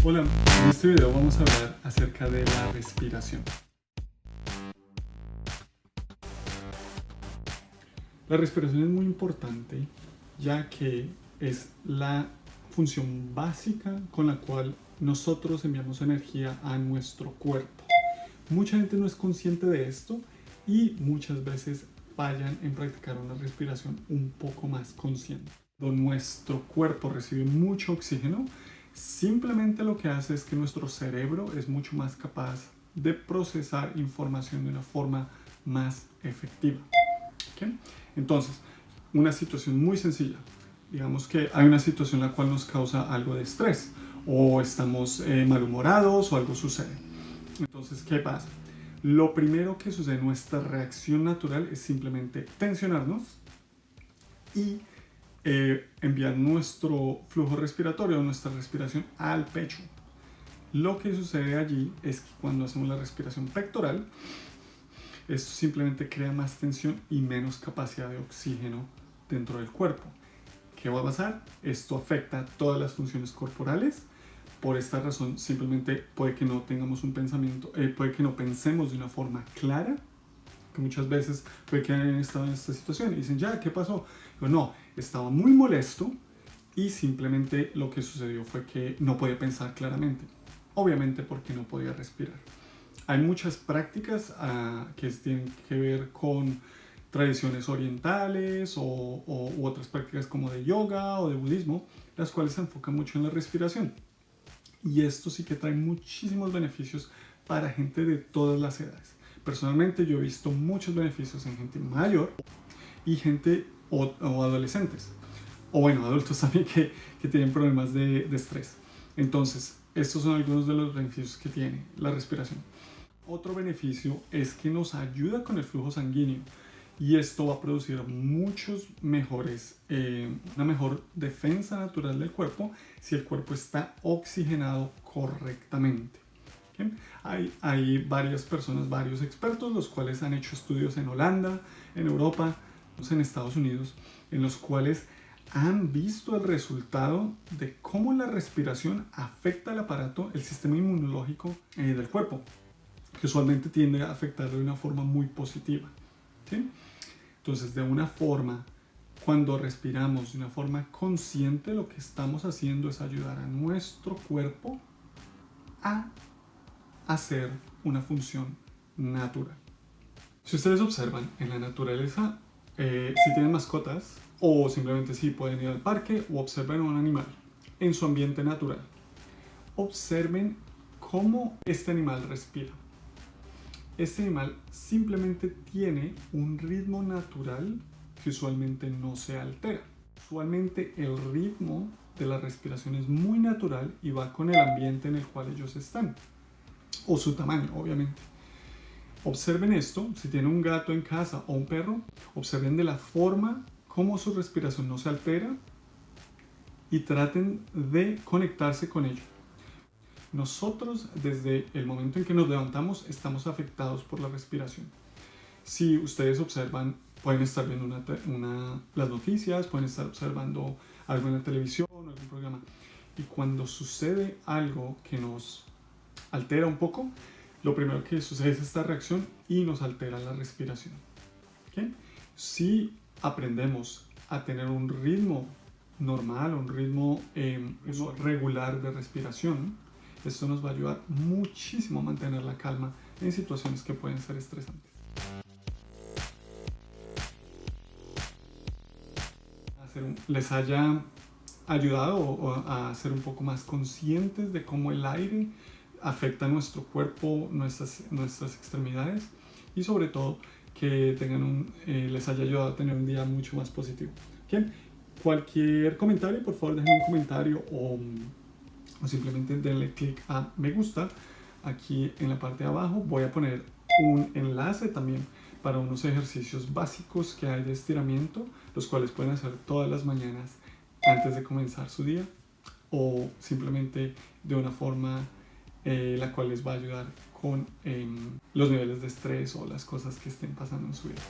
Hola, en este video vamos a hablar acerca de la respiración. La respiración es muy importante ya que es la función básica con la cual nosotros enviamos energía a nuestro cuerpo. Mucha gente no es consciente de esto y muchas veces fallan en practicar una respiración un poco más consciente. Cuando nuestro cuerpo recibe mucho oxígeno, simplemente lo que hace es que nuestro cerebro es mucho más capaz de procesar información de una forma más efectiva. ¿Okay? Entonces, una situación muy sencilla. Digamos que hay una situación en la cual nos causa algo de estrés o estamos malhumorados o algo sucede. Entonces, ¿qué pasa? Lo primero que sucede, nuestra reacción natural es simplemente tensionarnos y enviar nuestro flujo respiratorio, nuestra respiración al pecho. Lo que sucede allí es que cuando hacemos la respiración pectoral, esto simplemente crea más tensión y menos capacidad de oxígeno dentro del cuerpo. ¿Qué va a pasar? Esto afecta todas las funciones corporales. Por esta razón, simplemente puede que no tengamos un pensamiento, puede que no pensemos de una forma clara, que muchas veces puede que hayan estado en esta situación y dicen, ya, ¿qué pasó? Yo, no, estaba muy molesto y simplemente lo que sucedió fue que no podía pensar claramente, obviamente porque no podía respirar. Hay muchas prácticas que tienen que ver con tradiciones orientales u otras prácticas como de yoga o de budismo, las cuales se enfocan mucho en la respiración. Y esto sí que trae muchísimos beneficios para gente de todas las edades. Personalmente yo he visto muchos beneficios en gente mayor y gente o adolescentes. O bueno, adultos también que tienen problemas de estrés. Entonces, estos son algunos de los beneficios que tiene la respiración. Otro beneficio es que nos ayuda con el flujo sanguíneo. Y esto va a producir una mejor defensa natural del cuerpo si el cuerpo está oxigenado correctamente. ¿Okay? Hay varias personas, varios expertos, los cuales han hecho estudios en Holanda, en Europa, en Estados Unidos, en los cuales han visto el resultado de cómo la respiración afecta el aparato, el sistema inmunológico del cuerpo, que usualmente tiende a afectarlo de una forma muy positiva. ¿Sí? Entonces, de una forma, cuando respiramos de una forma consciente, lo que estamos haciendo es ayudar a nuestro cuerpo a hacer una función natural. Si ustedes observan en la naturaleza, si tienen mascotas o simplemente si pueden ir al parque o observen a un animal en su ambiente natural, observen cómo este animal respira. Este animal simplemente tiene un ritmo natural que usualmente no se altera. Usualmente el ritmo de la respiración es muy natural y va con el ambiente en el cual ellos están, o su tamaño, obviamente. Observen esto, si tienen un gato en casa o un perro, observen de la forma como su respiración no se altera y traten de conectarse con ello. Nosotros, desde el momento en que nos levantamos, estamos afectados por la respiración. Si ustedes observan, pueden estar viendo las noticias, pueden estar observando algo en la televisión, algún programa, y cuando sucede algo que nos altera un poco, lo primero que sucede es esta reacción y nos altera la respiración. ¿Okay? Si aprendemos a tener un ritmo normal, un ritmo regular de respiración, esto nos va a ayudar muchísimo a mantener la calma en situaciones que pueden ser estresantes. Les haya ayudado a ser un poco más conscientes de cómo el aire afecta a nuestro cuerpo, nuestras extremidades y sobre todo que les haya ayudado a tener un día mucho más positivo. ¿Okay? Cualquier comentario, por favor déjenme un comentario o simplemente denle clic a me gusta. Aquí en la parte de abajo voy a poner un enlace también para unos ejercicios básicos que hay de estiramiento, los cuales pueden hacer todas las mañanas antes de comenzar su día o simplemente de una forma la cual les va a ayudar con los niveles de estrés o las cosas que estén pasando en su vida.